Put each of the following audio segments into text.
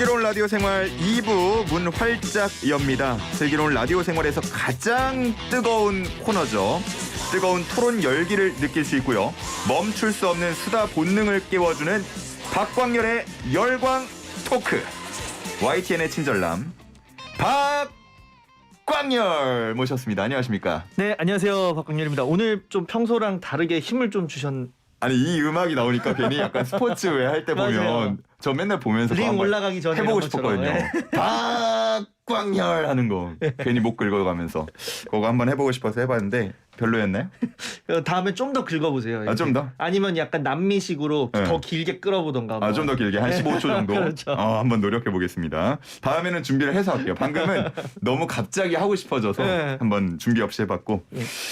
슬기로운 라디오 생활 2부 문 활짝 엽니다. 슬기로운 라디오 생활에서 가장 뜨거운 코너죠. 뜨거운 토론 열기를 느낄 수 있고요. 멈출 수 없는 수다 본능을 깨워주는 박광렬의 열광 토크. YTN의 친절남 박광렬 모셨습니다. 안녕하십니까? 네, 안녕하세요. 박광렬입니다. 오늘 좀 평소랑 다르게 힘을 좀 아니 이 음악이 나오니까 괜히 약간 스포츠 왜 할 때 보면 맞아요. 저 맨날 보면서 링 올라가기 전에 해보고 이런 것처럼. 싶었거든요. 박광렬 하는 거 괜히 목 긁어가면서 그거 한번 해보고 싶어서 해봤는데 별로였나요? 다음에 좀 더 긁어보세요. 좀 더? 아니면 약간 남미식으로 네. 더 길게 끌어보던가. 뭐. 좀 더 길게 한 15초 정도 그렇죠. 한번 노력해 보겠습니다. 다음에는 준비를 해서 할게요. 방금은 너무 갑자기 하고 싶어져서 네. 한번 준비 없이 해봤고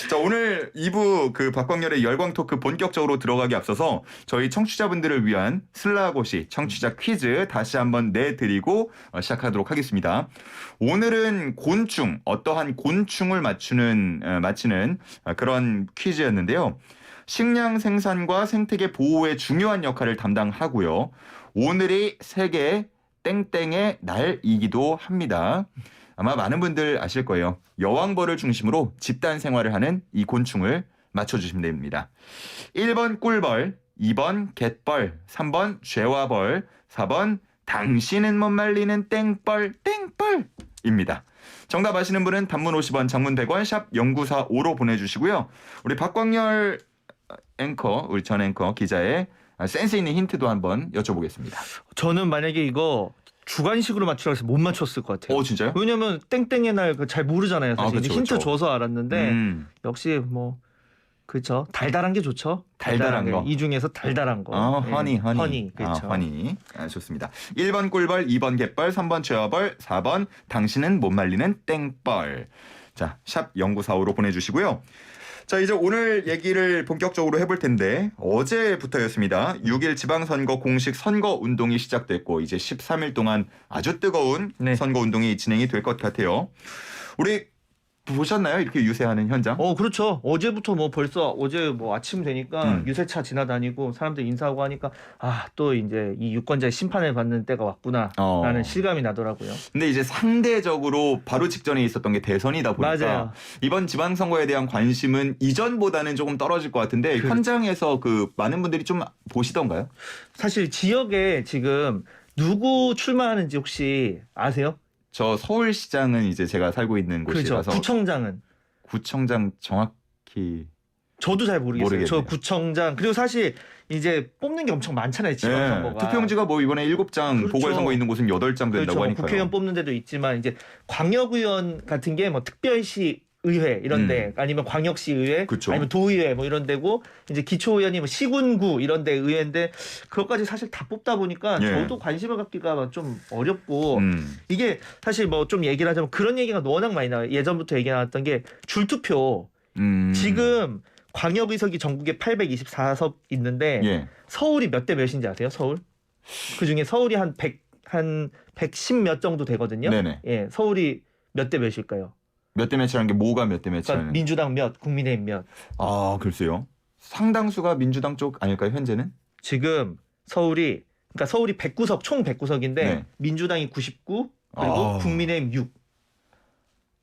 자 오늘 2부 그 박광렬의 열광 토크 본격적으로 들어가기 앞서서 저희 청취자분들을 위한 슬라고시 청취자 퀴즈 다시 한번 내드리고 시작하도록 하겠습니다. 오늘은 곤충 어떠한 곤충을 맞히는 그런 퀴즈였는데요. 식량 생산과 생태계 보호에 중요한 역할을 담당하고요. 오늘이 세계 땡땡의 날이기도 합니다. 아마 많은 분들 아실 거예요. 여왕벌을 중심으로 집단 생활을 하는 이 곤충을 맞춰주시면 됩니다. 1번 꿀벌, 2번 갯벌, 3번 죄와벌, 4번 당신은 못 말리는 땡벌 땡벌입니다. 정답 아시는 분은 단문 50원, 장문 100원, 샵 0945로 보내주시고요. 우리 박광렬 앵커, 우리 전 앵커 기자의 센스 있는 힌트도 한번 여쭤보겠습니다. 저는 만약에 이거 주관식으로 맞추라고 해서 못 맞췄을 것 같아요. 진짜요? 왜냐면 땡땡의 날 잘 모르잖아요. 사실 그쵸, 힌트 그쵸. 줘서 알았는데 역시 뭐 그렇죠. 달달한 게 좋죠. 달달한 거. 이 중에서 달달한 거. 허니. 그렇죠. 허니. 좋습니다. 1번 꿀벌, 2번 갯벌, 3번 죄와벌, 4번 당신은 못 말리는 땡벌. 자, 샵 0945로 보내주시고요. 자, 이제 오늘 얘기를 본격적으로 해볼 텐데 어제부터였습니다. 6일 지방선거 공식 선거운동이 시작됐고 이제 13일 동안 아주 뜨거운 선거운동이 진행이 될 것 같아요. 우리 보셨나요? 이렇게 유세하는 현장? 그렇죠. 어제부터 벌써 어제 아침 되니까 유세차 지나다니고 사람들 인사하고 하니까 또 이제 이 유권자의 심판을 받는 때가 왔구나라는 실감이 나더라고요. 근데 이제 상대적으로 바로 직전에 있었던 게 대선이다 보니까 맞아요. 이번 지방선거에 대한 관심은 이전보다는 조금 떨어질 것 같은데 현장에서 많은 분들이 좀 보시던가요? 사실 지역에 지금 누구 출마하는지 혹시 아세요? 저 서울시장은 이제 제가 살고 있는 곳이라서. 구청장은? 구청장 정확히 저도 잘 모르겠어요. 저 모르겠네요. 구청장 그리고 사실 이제 뽑는 게 엄청 많잖아요. 지방선거가. 투표용지가 이번에 7장 그렇죠. 보궐선거 있는 곳은 8장 된다고 하니까요. 국회의원 뽑는 데도 있지만 이제 광역의원 같은 게 특별시 의회 이런 데 아니면 광역시 의회 아니면 도의회 이런 데고 이제 기초의원이 시군구 이런 데 의회인데 그것까지 사실 다 뽑다 보니까 저도 관심을 갖기가 좀 어렵고 이게 사실 좀 얘기를 하자면 그런 얘기가 워낙 많이 나와요. 예전부터 얘기 나왔던 게 줄투표 지금 광역의석이 전국에 824석 있는데 서울이 몇 대 몇인지 아세요? 서울? 그중에 서울이 한 110 몇 정도 되거든요. 네네. 서울이 몇 대 몇일까요? 몇 대 몇이라는 게 뭐가 몇 대 몇이라는? 그러니까 민주당 몇, 국민의힘 몇. 글쎄요. 상당수가 민주당 쪽 아닐까요, 현재는? 지금 서울이 109석, 총 109석인데 민주당이 99, 그리고 국민의힘 6.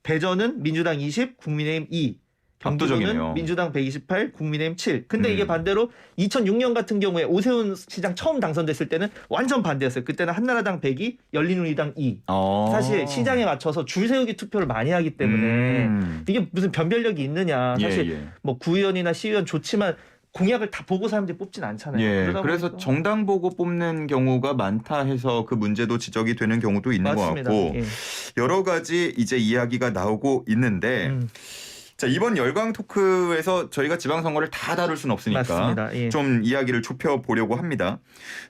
대전은 민주당 20, 국민의힘 2. 경기도는 민주당 128, 국민의힘 7. 근데 이게 반대로 2006년 같은 경우에 오세훈 시장 처음 당선됐을 때는 완전 반대였어요. 그때는 한나라당 102, 열린우리당 2. 사실 시장에 맞춰서 줄 세우기 투표를 많이 하기 때문에 이게 무슨 변별력이 있느냐. 사실 구의원이나 시의원 좋지만 공약을 다 보고 사람들이 뽑진 않잖아요. 그래서 정당 보고 뽑는 경우가 많다 해서 그 문제도 지적이 되는 경우도 있는 것 같고 여러 가지 이제 이야기가 나오고 있는데 자, 이번 열광 토크에서 저희가 지방선거를 다 다룰 수는 없으니까 좀 이야기를 좁혀보려고 합니다.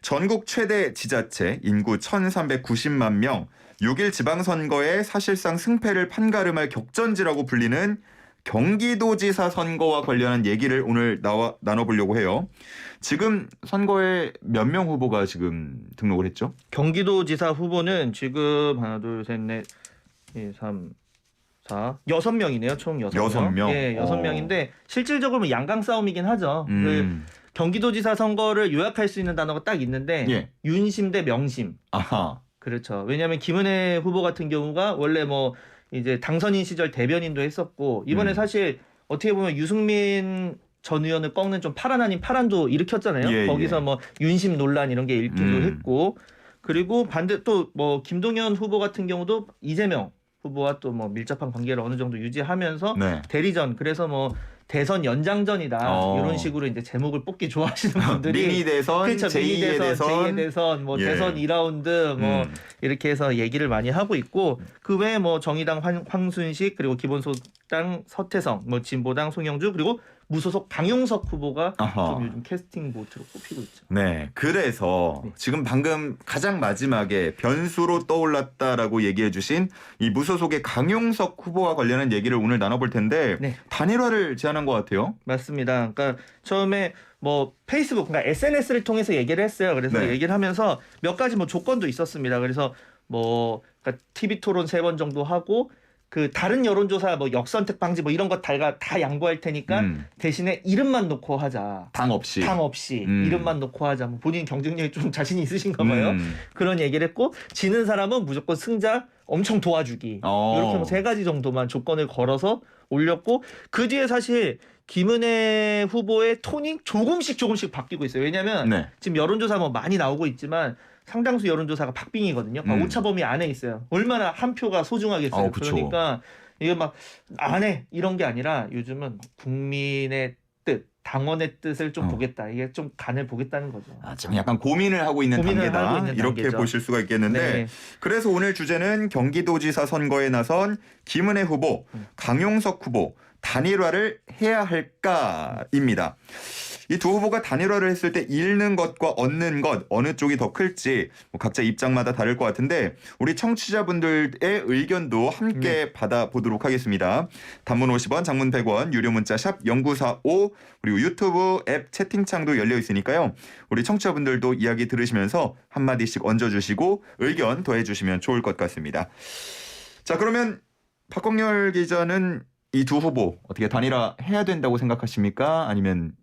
전국 최대 지자체 인구 1390만 명 6일 지방선거에 사실상 승패를 판가름할 격전지라고 불리는 경기도지사 선거와 관련한 얘기를 오늘 나눠보려고 해요. 지금 선거에 몇 명 후보가 지금 등록을 했죠? 경기도지사 후보는 지금 하나, 둘, 셋, 넷, 2, 3, 4, 6명이네요. 총 6명. 예, 6명인데 실질적으로 양강 싸움이긴 하죠. 경기도지사 선거를 요약할 수 있는 단어가 딱 있는데 윤심 대 명심. 그렇죠. 왜냐하면 김은혜 후보 같은 경우가 원래 뭐 이제 당선인 시절 대변인도 했었고 이번에 사실 어떻게 보면 유승민 전 의원을 꺾는 좀 파란 아닌 파란도 일으켰잖아요. 예, 거기서 예. 뭐 윤심 논란 이런 게 일기도 했고 그리고 반대 또 뭐 김동연 후보 같은 경우도 이재명 후보와 또 뭐 밀접한 관계를 어느 정도 유지하면서 네. 대리전 그래서 뭐 대선 연장전이다 이런 식으로 이제 제목을 뽑기 좋아하시는 분들이 미니 대선, 그렇죠. 제2의 대선, 제2의 대선, 뭐 예. 대선 2라운드 뭐 이렇게 해서 얘기를 많이 하고 있고 그 외에 뭐 정의당 황순식 그리고 기본소당 서태성, 뭐 진보당 송영주 그리고 무소속 강용석 후보가 아하. 좀 요즘 캐스팅 보트로 꼽히고 있죠. 네, 그래서 지금 방금 가장 마지막에 변수로 떠올랐다라고 얘기해주신 이 무소속의 강용석 후보와 관련한 얘기를 오늘 나눠볼 텐데 네. 단일화를 제안한 것 같아요. 맞습니다. 그러니까 처음에 뭐 페이스북, 그러니까 SNS를 통해서 얘기를 했어요. 그래서 네. 얘기를 하면서 몇 가지 뭐 조건도 있었습니다. 그래서 뭐 그러니까 TV 토론 3번 정도 하고 그 다른 여론조사 뭐 역선택 방지 뭐 이런 거 다 양보할 테니까 대신에 이름만 놓고 하자. 당 없이. 당 없이 이름만 놓고 하자. 뭐 본인 경쟁력이 좀 자신이 있으신가 봐요. 그런 얘기를 했고 지는 사람은 무조건 승자 엄청 도와주기. 이렇게 뭐 3가지 정도만 조건을 걸어서 올렸고 그 뒤에 사실 김은혜 후보의 톤이 조금씩 바뀌고 있어요. 왜냐하면 네. 지금 여론조사 뭐 많이 나오고 있지만 상당수 여론조사가 박빙이거든요. 그러니까 오차 범위 안에 있어요. 얼마나 한 표가 소중하겠어요. 그러니까 이게 막 안해 이런 게 아니라 요즘은 국민의 뜻, 당원의 뜻을 좀 보겠다. 이게 좀 간을 보겠다는 거죠. 좀 약간 고민을 하고 있는 단계다. 이렇게 단계죠. 보실 수가 있겠는데 네. 그래서 오늘 주제는 경기도지사 선거에 나선 김은혜 후보, 강용석 후보 단일화를 해야 할까입니다. 이 두 후보가 단일화를 했을 때 잃는 것과 얻는 것 어느 쪽이 더 클지 뭐 각자 입장마다 다를 것 같은데 우리 청취자분들의 의견도 함께 받아보도록 하겠습니다. 단문 50원, 장문 100원, 유료 문자 샵 0945 그리고 유튜브 앱 채팅창도 열려 있으니까요. 우리 청취자분들도 이야기 들으시면서 한마디씩 얹어주시고 의견 더해주시면 좋을 것 같습니다. 자, 그러면 박광렬 기자는 이 두 후보 어떻게 단일화 해야 된다고 생각하십니까? 아니면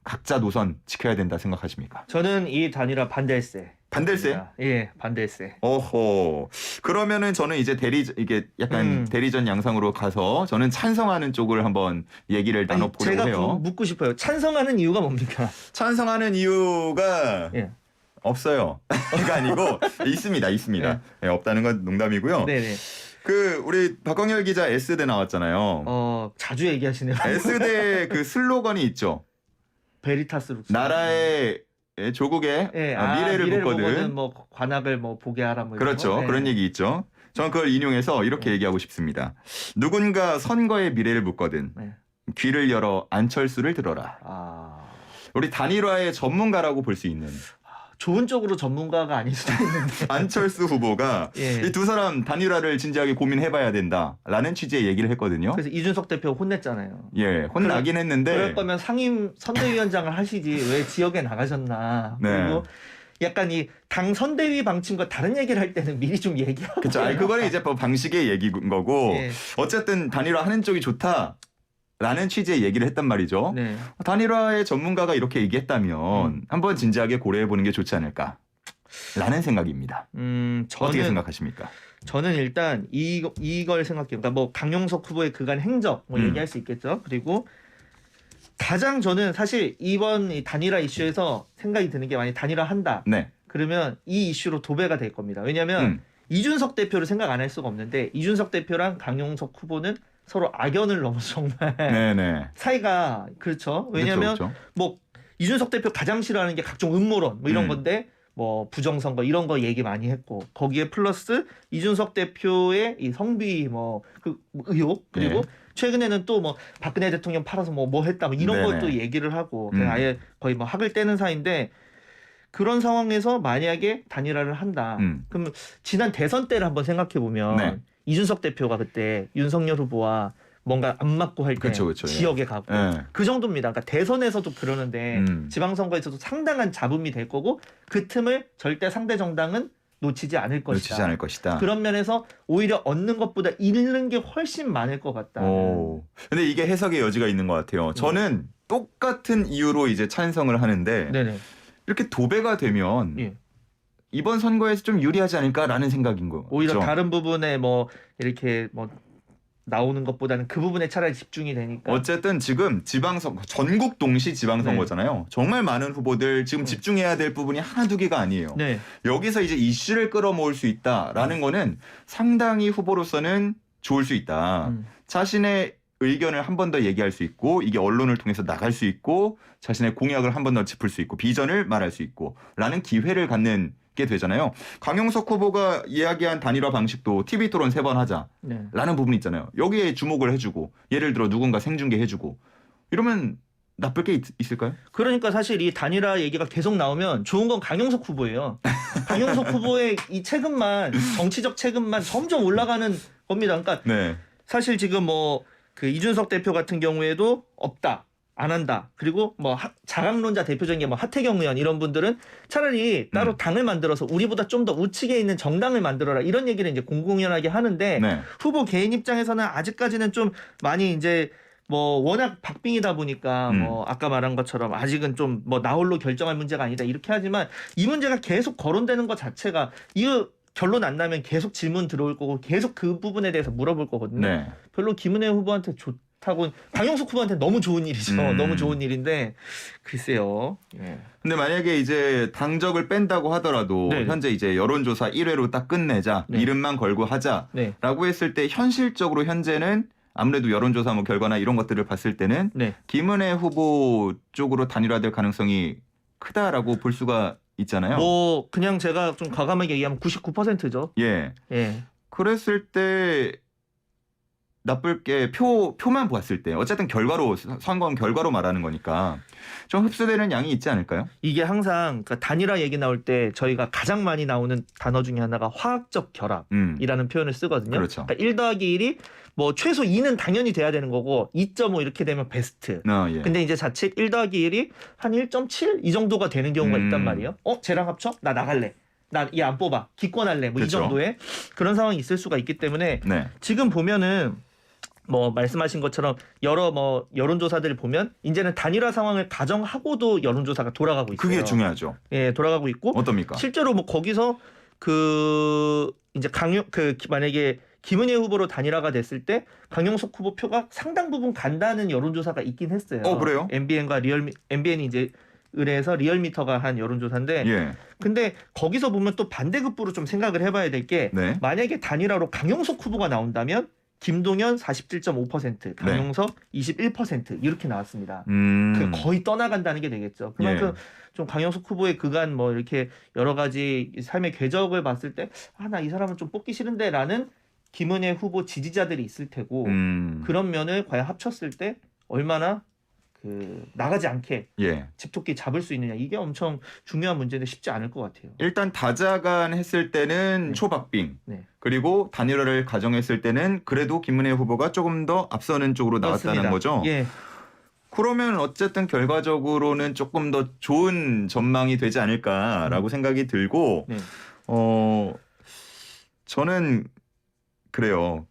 각자 노선 지켜야 된다 생각하십니까? 저는 이 단일화 반댈세. 반댈세? 예, 반댈세. 어허. 그러면은 저는 이제 이게 약간 대리전 양상으로 가서 저는 찬성하는 쪽을 한번 얘기를 나눠보려고 해요. 제가 묻고 싶어요. 찬성하는 이유가 뭡니까? 찬성하는 이유가 없어요. 그가 아니고 있습니다. 네, 없다는 건 농담이고요. 네네. 우리 박광렬 기자 S대 나왔잖아요. 자주 얘기하시네요. S대 그 슬로건이 있죠. 베리타스로. 나라의 조국의 미래를 보거든. 뭐 관악을 뭐 보게 하라 뭐. 그렇죠. 그런 얘기 있죠. 저는 그걸 인용해서 이렇게 얘기하고 싶습니다. 누군가 선거의 미래를 묻거든. 귀를 열어 안철수를 들어라. 우리 단일화의 전문가라고 볼 수 있는. 좋은 쪽으로 전문가가 아닐 수도 있는데 안철수 후보가 이 두 사람 단일화를 진지하게 고민해봐야 된다라는 취지의 얘기를 했거든요. 그래서 이준석 대표 혼냈잖아요. 예, 혼나긴 했는데 그럴 거면 상임 선대위원장을 하시지 왜 지역에 나가셨나. 그리고 약간 이 당 선대위 방침과 다른 얘기를 할 때는 미리 좀 얘기하고. 그렇죠. 그거는 이제 방식의 얘기인 거고 어쨌든 단일화 하는 쪽이 좋다. 라는 취지의 얘기를 했단 말이죠. 네. 단일화의 전문가가 이렇게 얘기했다면 한번 진지하게 고려해보는 게 좋지 않을까 라는 생각입니다. 어떻게 생각하십니까? 저는 일단 이걸 생각해요. 그러니까 뭐 강용석 후보의 그간 행적 뭐 얘기할 수 있겠죠. 그리고 가장 저는 사실 이번 이 단일화 이슈에서 생각이 드는 게 만약 단일화 한다. 그러면 이 이슈로 도배가 될 겁니다. 왜냐하면 이준석 대표를 생각 안 할 수가 없는데 이준석 대표랑 강용석 후보는 서로 악연을 넘어서 정말 사이가 그렇죠. 왜냐하면 뭐 이준석 대표 가장 싫어하는 게 각종 음모론 뭐 이런 건데 뭐 부정선거 이런 거 얘기 많이 했고 거기에 플러스 이준석 대표의 이 성비 뭐 그 의혹 그리고 최근에는 또 뭐 박근혜 대통령 팔아서 뭐 했다 뭐 이런 것도 얘기를 하고 아예 거의 뭐 학을 떼는 사이인데 그런 상황에서 만약에 단일화를 한다. 그럼 지난 대선 때를 한번 생각해 보면 이준석 대표가 그때 윤석열 후보와 뭔가 안 맞고 할 때 지역에 가고 그 정도입니다. 그러니까 대선에서도 그러는데 지방선거에서도 상당한 잡음이 될 거고 그 틈을 절대 상대 정당은 놓치지 않을 것이다. 그런 면에서 오히려 얻는 것보다 잃는 게 훨씬 많을 것 같다. 근데 이게 해석의 여지가 있는 것 같아요. 저는 똑같은 이유로 이제 찬성을 하는데 이렇게 도배가 되면 이번 선거에서 좀 유리하지 않을까라는 생각인 거죠. 오히려 다른 부분에 뭐 이렇게 뭐 나오는 것보다는 그 부분에 차라리 집중이 되니까. 어쨌든 지금 지방선거, 전국 동시 지방선거잖아요. 정말 많은 후보들 지금 집중해야 될 부분이 하나 두 개가 아니에요. 네. 여기서 이제 이슈를 끌어모을 수 있다라는 거는 상당히 후보로서는 좋을 수 있다. 자신의 의견을 한 번 더 얘기할 수 있고 이게 언론을 통해서 나갈 수 있고 자신의 공약을 한 번 더 짚을 수 있고 비전을 말할 수 있고 라는 기회를 갖는 게 되잖아요. 강용석 후보가 이야기한 단일화 방식도 TV 토론 3번 하자라는 부분이 있잖아요. 여기에 주목을 해주고 예를 들어 누군가 생중계 해주고 이러면 나쁠 게 있을까요? 그러니까 사실 이 단일화 얘기가 계속 나오면 좋은 건 강용석 후보예요. 강용석 후보의 이 체급만 정치적 체급만 점점 올라가는 겁니다. 그러니까 네. 사실 지금 뭐 그 이준석 대표 같은 경우에도 없다. 안 한다. 그리고 뭐 자강론자 대표적인 게 뭐 하태경 의원 이런 분들은 차라리 따로 당을 만들어서 우리보다 좀 더 우측에 있는 정당을 만들어라 이런 얘기를 이제 공공연하게 하는데 네. 후보 개인 입장에서는 아직까지는 좀 많이 이제 뭐 워낙 박빙이다 보니까 뭐 아까 말한 것처럼 아직은 좀 뭐 나홀로 결정할 문제가 아니다 이렇게 하지만 이 문제가 계속 거론되는 것 자체가 이거 결론 안 나면 계속 질문 들어올 거고 계속 그 부분에 대해서 물어볼 거거든요. 네. 별로 김은혜 후보한테 좋다고 강용석 후보한테 너무 좋은 일이죠. 너무 좋은 일인데 글쎄요. 예. 근데 만약에 이제 당적을 뺀다고 하더라도 네. 현재 이제 여론조사 1회로 딱 끝내자 네. 이름만 걸고 하자라고 네. 했을 때 현실적으로 현재는 아무래도 여론조사 뭐 결과나 이런 것들을 봤을 때는 네. 김은혜 후보 쪽으로 단일화될 가능성이 크다라고 볼 수가 있잖아요. 뭐 그냥 제가 좀 과감하게 얘기하면 99%죠. 예. 예. 그랬을 때 나쁠 게 표만 봤을 때 어쨌든 결과로 선거는 결과로 말하는 거니까 좀 흡수되는 양이 있지 않을까요? 이게 항상 그러니까 단일화 얘기 나올 때 저희가 가장 많이 나오는 단어 중에 하나가 화학적 결합이라는 표현을 쓰거든요. 그렇죠. 그러니까 1 더하기 1이 뭐 최소 2는 당연히 돼야 되는 거고 2.5 이렇게 되면 베스트. 예. 근데 이제 자칫 1 더하기 1이 한 1.7 이 정도가 되는 경우가 있단 말이에요. 쟤랑 합쳐? 나 나갈래. 나 얘 안 뽑아. 기권할래. 뭐 이 그렇죠. 정도의 그런 상황이 있을 수가 있기 때문에 네. 지금 보면은 뭐 말씀하신 것처럼 여러 뭐 여론조사들을 보면 이제는 단일화 상황을 가정하고도 여론조사가 돌아가고 있어요. 그게 중요하죠. 예, 돌아가고 있고 어떻습니까? 실제로 뭐 거기서 그 이제 만약에 김은혜 후보로 단일화가 됐을 때 강용석 후보 표가 상당 부분 간다는 여론조사가 있긴 했어요. 그래요? MBN과 MBN이 이제 의뢰해서 리얼미터가 한 여론조사인데 예. 근데 거기서 보면 또 반대급부로 좀 생각을 해봐야 될 게 네. 만약에 단일화로 강용석 후보가 나온다면 김동연 47.5%, 강용석 21% 이렇게 나왔습니다. 그 거의 떠나간다는 게 되겠죠. 그만큼 좀 강용석 후보의 그간 뭐 이렇게 여러 가지 삶의 궤적을 봤을 때 나 이 사람은 좀 뽑기 싫은데라는 김은혜 후보 지지자들이 있을 테고 그런 면을 과연 합쳤을 때 얼마나 그 나가지 않게 집토끼 잡을 수 있느냐 이게 엄청 중요한 문제인데 쉽지 않을 것 같아요. 일단 다자간 했을 때는 초박빙 그리고 단일화를 가정했을 때는 그래도 김은혜 후보가 조금 더 앞서는 쪽으로 나왔다는 맞습니다. 거죠. 예. 그러면 어쨌든 결과적으로는 조금 더 좋은 전망이 되지 않을까라고 생각이 들고 저는 그래요.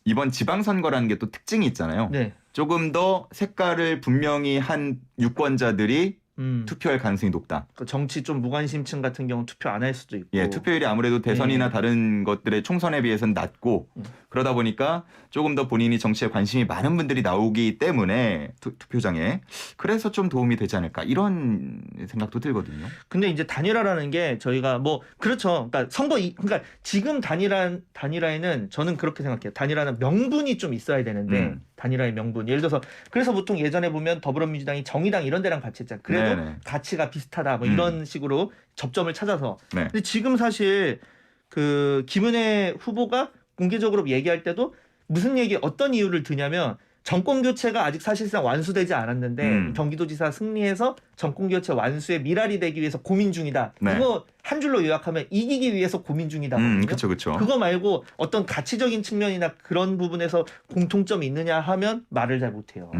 이번 지방선거라는 게 또 특징이 있잖아요. 네. 조금 더 색깔을 분명히 한 유권자들이 투표할 가능성이 높다. 그 정치 좀 무관심층 같은 경우 투표 안 할 수도 있고. 예, 투표율이 아무래도 대선이나 다른 것들의 총선에 비해서는 낮고 그러다 보니까 조금 더 본인이 정치에 관심이 많은 분들이 나오기 때문에 투표장에 그래서 좀 도움이 되지 않을까 이런 생각도 들거든요. 근데 이제 단일화라는 게 저희가 뭐 그렇죠. 그러니까 그러니까 지금 단일화에는 저는 그렇게 생각해요. 단일화는 명분이 좀 있어야 되는데 단일화의 명분. 예를 들어서 그래서 보통 예전에 보면 더불어민주당이 정의당 이런 데랑 같이 했잖아요. 그래도 가치가 비슷하다 뭐 이런 식으로 접점을 찾아서. 근데 지금 사실 그 김은혜 후보가 공개적으로 얘기할 때도 무슨 어떤 이유를 드냐면 정권 교체가 아직 사실상 완수되지 않았는데 경기도지사 승리해서 정권 교체 완수의 미랄이 되기 위해서 고민 중이다. 이거 한 줄로 요약하면 이기기 위해서 고민 중이다. 그렇죠. 그거 말고 어떤 가치적인 측면이나 그런 부분에서 공통점이 있느냐 하면 말을 잘 못해요.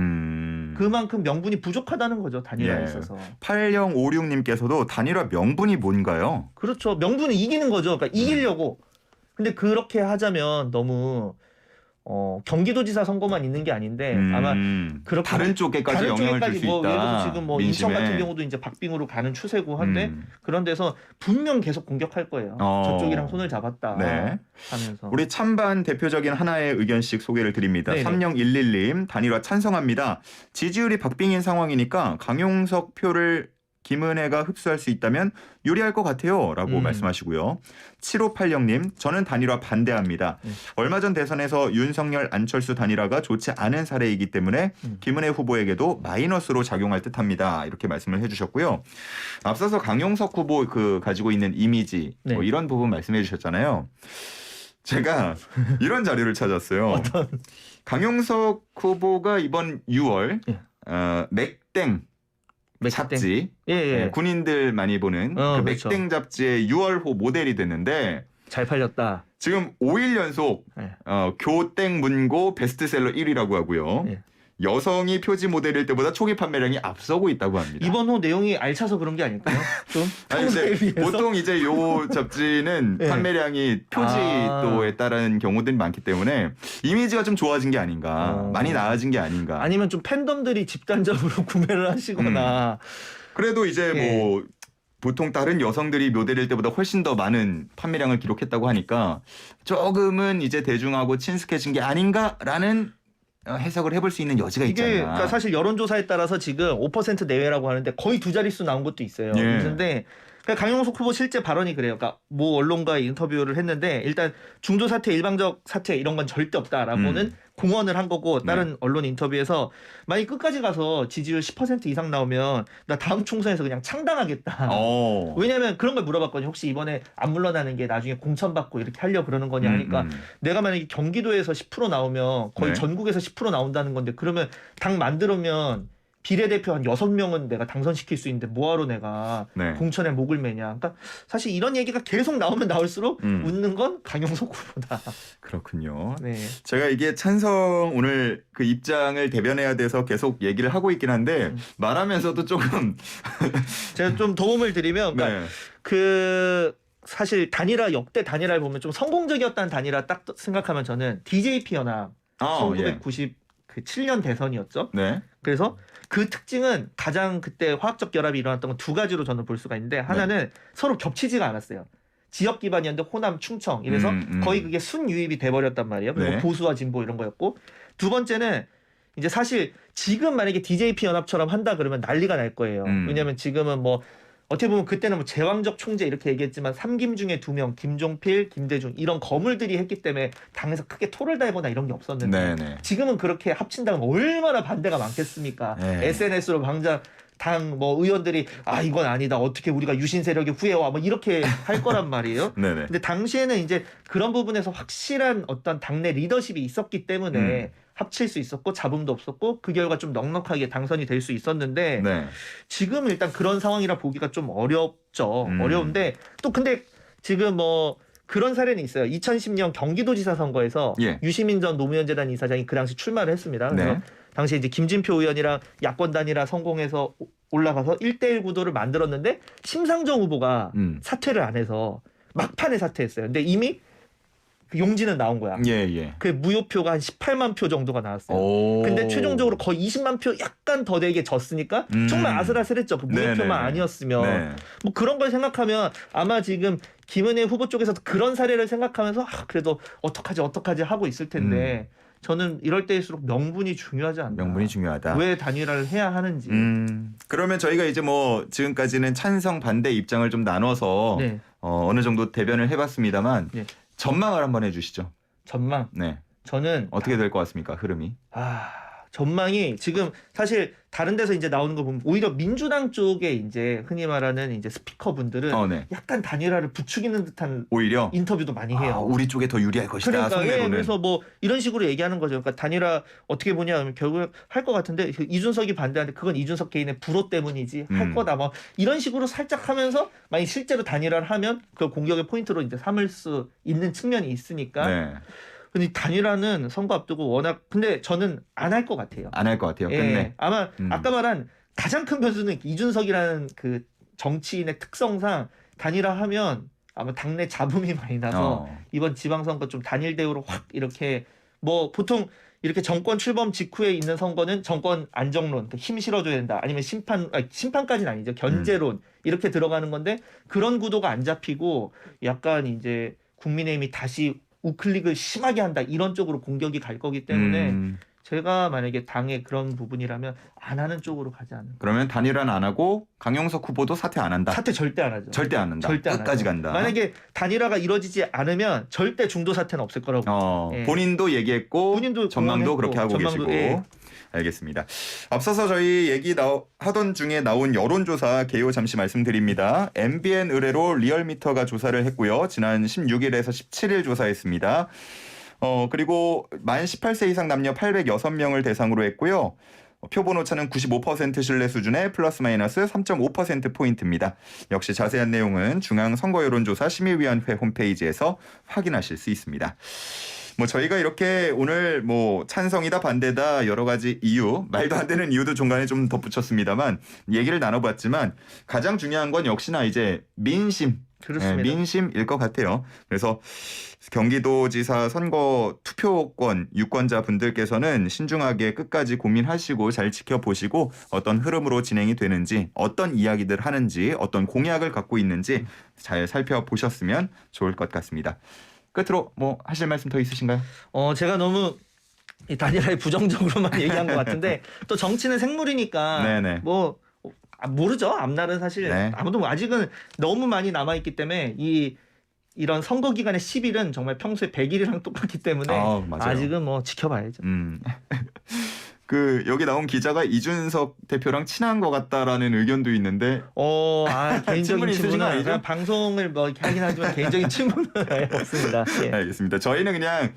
그만큼 명분이 부족하다는 거죠. 단일화에 있어서. 8056님께서도 단일화 명분이 뭔가요? 그렇죠. 명분은 이기는 거죠. 그러니까 이기려고. 근데 그렇게 하자면 너무 경기도지사 선거만 있는 게 아닌데 아마 그렇게 다른 쪽에까지 영향을 줄 수 있다. 예를 들어서 지금 뭐 민심에. 인천 같은 경우도 이제 박빙으로 가는 추세고 한데 그런 데서 분명 계속 공격할 거예요. 저쪽이랑 손을 잡았다 네. 하면서. 우리 찬반 대표적인 하나의 의견씩 소개를 드립니다. 네네. 3011님 단일화 찬성합니다. 지지율이 박빙인 상황이니까 강용석 표를 김은혜가 흡수할 수 있다면 유리할 것 같아요 라고 말씀하시고요. 7580님 저는 단일화 반대합니다. 얼마 전 대선에서 윤석열 안철수 단일화가 좋지 않은 사례이기 때문에 김은혜 후보에게도 마이너스로 작용할 듯합니다. 이렇게 말씀을 해주셨고요. 앞서서 강용석 후보 가지고 있는 이미지 네. 뭐 이런 부분 말씀해 주셨잖아요. 제가 이런 자료를 찾았어요. 강용석 후보가 이번 6월 맥땡 잡지 예. 군인들 많이 보는 그 그렇죠. 맥땡 잡지의 6월호 모델이 됐는데 잘 팔렸다. 지금 5일 연속 네. 교땡 문고 베스트셀러 1위라고 하고요. 예. 여성이 표지 모델일 때보다 초기 판매량이 앞서고 있다고 합니다. 이번 호 내용이 알차서 그런 게 아닐까요? 좀 아니, 평소에 근데 비해서? 보통 이제 요 잡지는 네. 판매량이 표지도에 따른 경우들이 많기 때문에 이미지가 좀 좋아진 게 아닌가, 많이 나아진 게 아닌가. 아니면 좀 팬덤들이 집단적으로 구매를 하시거나. 그래도 이제 예. 뭐 보통 다른 여성들이 모델일 때보다 훨씬 더 많은 판매량을 기록했다고 하니까 조금은 이제 대중하고 친숙해진 게 아닌가라는 해석을 해볼 수 있는 여지가 이게 있잖아. 그러니까 사실 여론조사에 따라서 지금 5% 내외라고 하는데 거의 두 자릿수 나온 것도 있어요. 예. 그런데 그러니까 강용석 후보 실제 발언이 그래요. 그러니까 모 언론과의 인터뷰를 했는데 일단 중도 사퇴, 일방적 사퇴 이런 건 절대 없다라고는 공언을 한 거고 다른 언론 인터뷰에서 만약 끝까지 가서 지지율 10% 이상 나오면 나 다음 총선에서 그냥 창당하겠다. 왜냐하면 그런 걸 물어봤거든요. 혹시 이번에 안 물러나는 게 나중에 공천받고 이렇게 하려고 그러는 거냐 하니까 내가 만약에 경기도에서 10% 나오면 거의 전국에서 10% 나온다는 건데 그러면 당 만들면 비례대표 한 6명은 내가 당선시킬 수 있는데 뭐하러 내가 공천에 목을 매냐. 그러니까 사실 이런 얘기가 계속 나오면 나올수록 웃는 건 강용석 후보다. 그렇군요. 네. 제가 이게 찬성 오늘 그 입장을 대변해야 돼서 계속 얘기를 하고 있긴 한데 말하면서도 조금 제가 좀 도움을 드리면 그러니까 그 사실 단일화 역대 단일화를 보면 좀 성공적이었다는 단일화 딱 생각하면 저는 DJP 연합 1997년 대선이었죠. 네. 그래서 그 특징은 가장 그때 화학적 결합이 일어났던 건 두 가지로 저는 볼 수가 있는데 하나는 서로 겹치지가 않았어요. 지역 기반이었는데 호남, 충청 이래서 거의 그게 순유입이 돼버렸단 말이에요. 그리고 보수와 진보 이런 거였고 두 번째는 이제 사실 지금 만약에 DJP 연합처럼 한다 그러면 난리가 날 거예요. 왜냐하면 지금은 뭐 어떻게 보면 그때는 뭐 제왕적 총재 이렇게 얘기했지만 3김 중에 2명 김종필, 김대중 이런 거물들이 했기 때문에 당에서 크게 토를 달거나 이런 게 없었는데 지금은 그렇게 합친다면 얼마나 반대가 많겠습니까? SNS로 당장 당 뭐 의원들이 이건 아니다. 어떻게 우리가 유신 세력이 후회와 뭐 이렇게 할 거란 말이에요. 근데 당시에는 이제 그런 부분에서 확실한 어떤 당내 리더십이 있었기 때문에 합칠 수 있었고 잡음도 없었고 그 결과 좀 넉넉하게 당선이 될 수 있었는데 지금 일단 그런 상황이라 보기가 좀 어렵죠. 어려운데 또 근데 지금 뭐 그런 사례는 있어요. 2010년 경기도지사 선거에서 유시민 전 노무현 재단 이사장이 그 당시 출마를 했습니다. 그래서 당시에 이제 김진표 의원이랑 야권 단일화 성공해서 올라가서 1대1 구도를 만들었는데 심상정 후보가 사퇴를 안 해서 막판에 사퇴했어요. 근데 이미 그 용지는 나온 거야. 그 무효표가 한 18만 표 정도가 나왔어요. 근데 최종적으로 거의 20만 표 약간 더 되게 졌으니까 정말 아슬아슬했죠. 그 무효표만 아니었으면. 뭐 그런 걸 생각하면 아마 지금 김은혜 후보 쪽에서도 그런 사례를 생각하면서 그래도 어떡하지 하고 있을 텐데 저는 이럴 때일수록 명분이 중요하지 않나. 명분이 중요하다. 왜 단일화를 해야 하는지. 그러면 저희가 이제 뭐 지금까지는 찬성 반대 입장을 좀 나눠서 어느 정도 대변을 해봤습니다만 전망을 한번 해주시죠. 전망. 저는 어떻게 될 것 같습니까? 흐름이. 전망이 지금 사실 다른 데서 이제 나오는 거 보면 오히려 민주당 쪽에 이제 흔히 말하는 이제 스피커분들은 약간 단일화를 부추기는 듯한 오히려 인터뷰도 많이 해요. 우리 쪽에 더 유리할 것이다. 그러니까 그래서 뭐 이런 식으로 얘기하는 거죠. 그러니까 단일화 어떻게 보냐 하면 결국 할 것 같은데 이준석이 반대하는데 그건 이준석 개인의 불호 때문이지 할 거다. 뭐 이런 식으로 살짝 하면서 만약 실제로 단일화를 하면 그 공격의 포인트로 이제 삼을 수 있는 측면이 있으니까. 근데 단일화는 선거 앞두고 워낙 근데 저는 안 할 것 같아요. 안 할 것 같아요. 끝내. 아마 아까 말한 가장 큰 변수는 이준석이라는 그 정치인의 특성상 단일화하면 아마 당내 잡음이 많이 나서 이번 지방선거 좀 단일 대우로 확 이렇게 뭐 보통 이렇게 정권 출범 직후에 있는 선거는 정권 안정론, 힘 실어줘야 된다. 아니면 심판까지는 아니죠. 견제론 이렇게 들어가는 건데 그런 구도가 안 잡히고 약간 이제 국민의힘이 다시 우클릭을 심하게 한다 이런 쪽으로 공격이 갈 거기 때문에 제가 만약에 당의 그런 부분이라면 안 하는 쪽으로 가지 않을까. 그러면 단일화는 안 하고 강용석 후보도 사퇴 안 한다. 사퇴 절대 안 하죠. 절대 안 한다. 절대 안 끝까지 하죠. 간다. 만약에 단일화가 이루어지지 않으면 절대 중도 사퇴는 없을 거라고. 예. 본인도 얘기했고 본인도 전망도 그렇게 하고 계시고. 예. 알겠습니다. 앞서서 저희 얘기 하던 중에 나온 여론조사 개요 잠시 말씀드립니다. MBN 의뢰로 리얼미터가 조사를 했고요. 지난 16일에서 17일 조사했습니다. 그리고 만 18세 이상 남녀 806명을 대상으로 했고요. 표본 오차는 95% 신뢰 수준의 플러스 마이너스 3.5%포인트입니다. 역시 자세한 내용은 중앙선거여론조사 심의위원회 홈페이지에서 확인하실 수 있습니다. 뭐 저희가 이렇게 오늘 뭐 찬성이다 반대다 여러 가지 이유, 말도 안 되는 이유도 중간에 좀 덧붙였습니다만 얘기를 나눠봤지만 가장 중요한 건 역시나 이제 민심. 그렇습니다. 민심일 것 같아요. 그래서 경기도지사 선거 투표권 유권자 분들께서는 신중하게 끝까지 고민하시고 잘 지켜보시고 어떤 흐름으로 진행이 되는지 어떤 이야기들 하는지 어떤 공약을 갖고 있는지 잘 살펴보셨으면 좋을 것 같습니다. 끝으로 뭐 하실 말씀 더 있으신가요? 제가 너무 이 단일화에 부정적으로만 얘기한 것 같은데 또 정치는 생물이니까 네네. 뭐 모르죠. 앞날은 사실 네. 아무도 아직은 너무 많이 남아 있기 때문에 이런 선거 기간의 10일은 정말 평소에 100일이랑 똑같기 때문에 맞아요. 아직은 뭐 지켜봐야죠. 여기 나온 기자가 이준석 대표랑 친한 것 같다라는 의견도 있는데. 개인적인 친분이 있으신 거 친분은 아니죠? 방송을 뭐 이렇게 하긴 하지만 개인적인 친분은 없습니다. 예. 알겠습니다. 저희는 그냥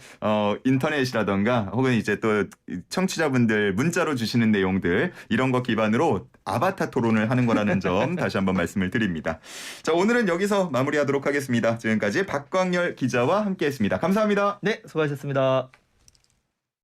인터넷이라던가 혹은 이제 또 청취자분들 문자로 주시는 내용들 이런 거 기반으로 아바타 토론을 하는 거라는 점 다시 한번 말씀을 드립니다. 자, 오늘은 여기서 마무리하도록 하겠습니다. 지금까지 박광열 기자와 함께했습니다. 감사합니다. 네, 수고하셨습니다.